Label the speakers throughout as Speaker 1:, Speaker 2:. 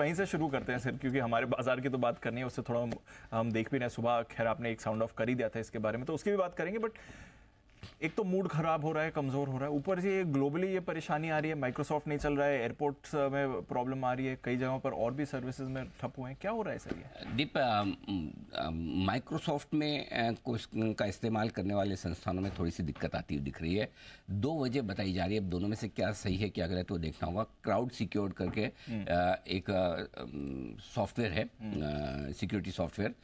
Speaker 1: वहीं से शुरू करते हैं सर, क्योंकि हमारे बाजार की तो बात करनी है, उससे थोड़ा हम देख भी रहे हैं। सुबह खैर आपने एक साउंड ऑफ कर ही दिया था इसके बारे में, तो उसकी भी बात करेंगे। बट एक तो मूड खराब हो रहा है, कमजोर हो रहा है, ऊपर से ग्लोबली ये परेशानी आ रही है, माइक्रोसॉफ्ट नहीं चल रहा है, एयरपोर्ट्स में प्रॉब्लम आ रही है, कई जगहों पर और भी सर्विसेज में ठप हुए हैं। क्या हो रहा है सर ये?
Speaker 2: दीप, माइक्रोसॉफ्ट में का इस्तेमाल करने वाले संस्थानों में थोड़ी सी दिक्कत आती हुई दिख रही है। दो वजह बताई जा रही है, अब दोनों में से क्या सही है क्या गलत है वो देखना होगा। क्राउड सिक्योर्ड करके एक सॉफ्टवेयर है, सिक्योरिटी सॉफ्टवेयर,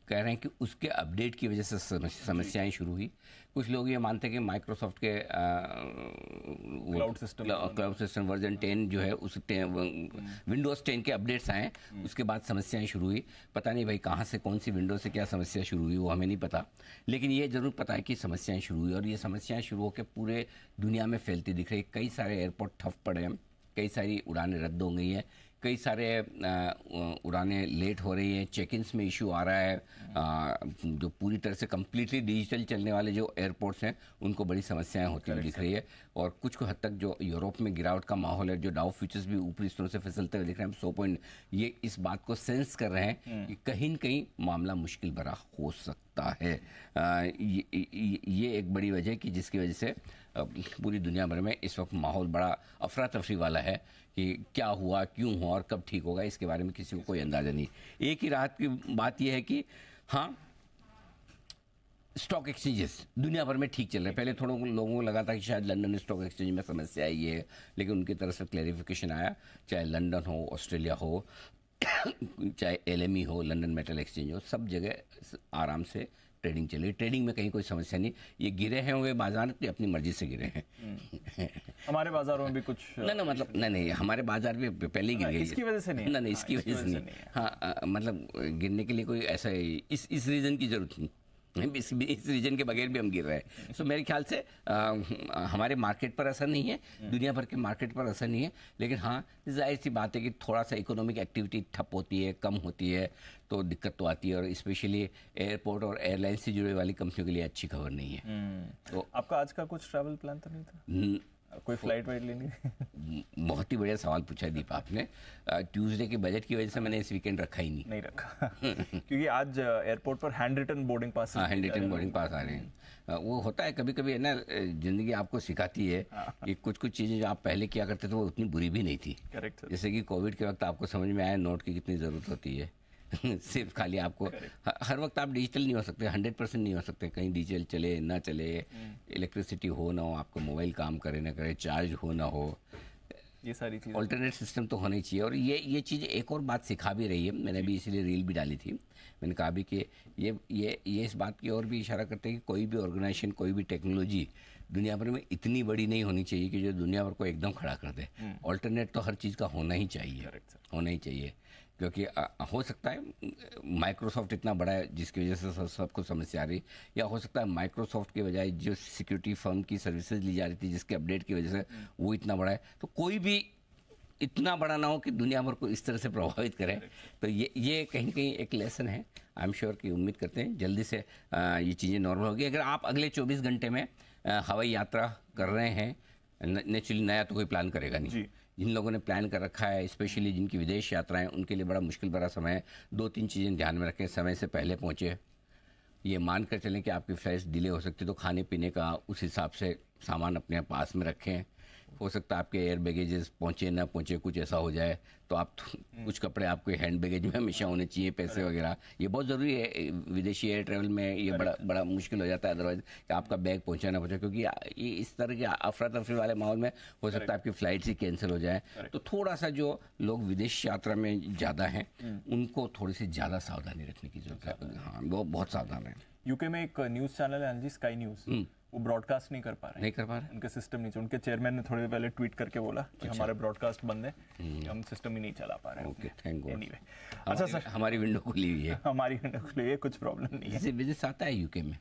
Speaker 2: कह रहे हैं कि उसके अपडेट की वजह से समस्याएं शुरू हुई। कुछ लोग ये मानते हैं कि माइक्रोसॉफ्ट के क्लाउड सिस्टम वर्जन 10 जो है उस विंडोज़ 10 के अपडेट्स आए, उसके बाद समस्याएं शुरू हुई। पता नहीं भाई कहाँ से, कौन सी विंडो से क्या समस्या शुरू हुई वो हमें नहीं पता, लेकिन ये ज़रूर पता है कि समस्याएं शुरू हुई, और ये समस्याएं शुरू होकर पूरे दुनिया में फैलती दिख रही है। कई सारे एयरपोर्ट ठप पड़े हैं, कई सारी उड़ानें रद्द हो गई हैं, कई सारे उड़ानें लेट हो रही हैं, चेक इन्स में इशू आ रहा है। जो पूरी तरह से कम्प्लीटली डिजिटल चलने वाले जो एयरपोर्ट्स हैं उनको बड़ी समस्याएं होती हुई दिख रही है। और कुछ हद तक जो यूरोप में गिरावट का माहौल है, जो डाउ फ्यूचर्स भी ऊपरी स्तरों से फिसलते हुए दिख रहे हैं, 100 पॉइंट, ये इस बात को सेंस कर रहे हैं कि कहीं न कहीं मामला मुश्किल भरा हो सकता है। ये एक बड़ी वजह है कि जिसकी वजह से पूरी दुनिया भर में इस वक्त माहौल बड़ा अफरा तफरी वाला है कि क्या हुआ, क्यों हुआ और कब ठीक होगा, इसके बारे में किसी को कोई अंदाजा नहीं। एक ही राहत की बात यह है कि हाँ, स्टॉक एक्सचेंजेस दुनिया भर में ठीक चल रहे हैं। पहले थोड़ा लोगों को लगा था कि शायद लंदन स्टॉक एक्सचेंज में समस्या आई है, लेकिन उनकी तरफ से क्लैरिफिकेशन आया, चाहे लंदन हो, ऑस्ट्रेलिया हो, चाहे LME हो, लंदन मेटल एक्सचेंज हो, सब जगह आराम से ट्रेडिंग चली। ट्रेडिंग में कहीं कोई समस्या नहीं। ये गिरे हैं हुए बाजार तो अपनी मर्जी से गिरे हैं।
Speaker 1: हमारे बाजारों में भी कुछ
Speaker 2: मतलब नहीं, हमारे बाजार में पहले ही गिर गए।
Speaker 1: इसकी वजह से नहीं,
Speaker 2: नहीं, इसकी वजह से नहीं। हाँ, मतलब गिरने के लिए कोई ऐसा इस रीज़न की जरूरत नहीं, इस रीजन के बगैर भी हम गिर रहे हैं। सो मेरे ख्याल से हमारे मार्केट पर असर नहीं है, दुनिया भर के मार्केट पर असर नहीं है, लेकिन हाँ, जाहिर सी बात है कि थोड़ा सा इकोनॉमिक एक्टिविटी ठप होती है, कम होती है, तो दिक्कत तो आती है। और स्पेशली एयरपोर्ट और एयरलाइन से जुड़े वाली कंपनियों के लिए अच्छी खबर नहीं है।
Speaker 1: तो आपका आज का कुछ ट्रैवल प्लान तो नहीं था? कोई फ्लाइट वाइट लेनी?
Speaker 2: बहुत ही बढ़िया सवाल पूछा दीप आपने। ट्यूसडे के बजट की वजह से मैंने इस वीकेंड रखा ही नहीं
Speaker 1: रखा क्योंकि आज एयरपोर्ट पर handwritten boarding pass
Speaker 2: handwritten boarding pass आ रहे हैं। वो होता है कभी कभी है ना, जिंदगी आपको सिखाती है कि कुछ चीज़ें जो आप पहले किया करते थे वो उतनी बुरी भी नहीं थी।
Speaker 1: करेक्ट।
Speaker 2: जैसे कि कोविड के वक्त आपको समझ में आया नोट की कितनी ज़रूरत होती है। सिर्फ खाली आपको हर वक्त आप डिजिटल नहीं हो सकते, 100% नहीं हो सकते। कहीं डिजिटल चले ना चले, इलेक्ट्रिसिटी हो ना हो, आपको मोबाइल काम करे ना करे, चार्ज हो ना हो,
Speaker 1: ये सारी चीज़
Speaker 2: ऑल्टरनेट सिस्टम तो होना ही चाहिए। और ये चीज़ एक और बात सिखा भी रही है। मैंने भी इसीलिए रील भी डाली थी। मैंने कहा भी कि ये इस बात की ओर भी इशारा करते हैं कि कोई भी ऑर्गेनाइजेशन, कोई भी टेक्नोलॉजी दुनिया भर में इतनी बड़ी नहीं होनी चाहिए कि जो दुनिया भर को एकदम खड़ा कर दे। ऑल्टरनेट तो हर चीज़ का होना ही चाहिए, होना ही चाहिए। क्योंकि हो सकता है माइक्रोसॉफ्ट इतना बड़ा है जिसकी वजह से सबको समस्या आ रही, या हो सकता है माइक्रोसॉफ्ट के बजाय जो सिक्योरिटी फर्म की सर्विसेज ली जा रही थी जिसके अपडेट की वजह से वो इतना बड़ा है, तो कोई भी इतना बड़ा ना हो कि दुनिया भर को इस तरह से प्रभावित करे। तो ये कहीं कहीं एक लेसन है। आई एम श्योर कि उम्मीद करते हैं जल्दी से ये चीज़ें नॉर्मल होगी। अगर आप अगले 24 घंटे में हवाई यात्रा कर रहे हैं, नेचुरली नया तो कोई प्लान करेगा नहीं। जिन लोगों ने प्लान कर रखा है, स्पेशली जिनकी विदेश यात्राएं, उनके लिए बड़ा मुश्किल भरा समय है। 2-3 चीज़ें ध्यान में रखें। समय से पहले पहुँचे, ये मान कर चलें कि आपकी फ्लाइट डिले हो सकती है, तो खाने पीने का उस हिसाब से सामान अपने पास में रखें। हो सकता है आपके एयर बैगेजेस पहुँचे ना पहुँचे, कुछ ऐसा हो जाए तो आप कुछ कपड़े आपके हैंड बैगेज में हमेशा होने चाहिए, पैसे वगैरह, ये बहुत ज़रूरी है। विदेशी एयर ट्रैवल में ये बड़ा मुश्किल हो जाता है अदरवाइज कि आपका बैग पहुँचा ना पहुँचे, क्योंकि ये इस तरह के अफरा तफरी वाले माहौल में हो सकता है आपकी फ्लाइट ही कैंसिल हो जाए। तो थोड़ा सा जो लोग विदेश यात्रा में ज़्यादा हैं उनको थोड़ी सी ज़्यादा सावधानी रखने की जरूरत है। हाँ, वो बहुत सावधान है।
Speaker 1: यूके में एक न्यूज़ चैनल है जी, स्काई न्यूज़, वो ब्रॉडकास्ट नहीं कर पा रहे। उनके सिस्टम नहीं, उनके चेयरमैन ने थोड़ी देर पहले ट्वीट करके बोला कि हमारे ब्रॉडकास्ट बंद है, हम सिस्टम ही नहीं चला पा रहे हैं।
Speaker 2: Okay, thank God.
Speaker 1: एनीवे,
Speaker 2: अच्छा सर, हमारी विंडो खुली हुई है,
Speaker 1: हमारी विंडो खुली है, कुछ प्रॉब्लम नहीं है।
Speaker 2: बिजनेस आता है यूके में।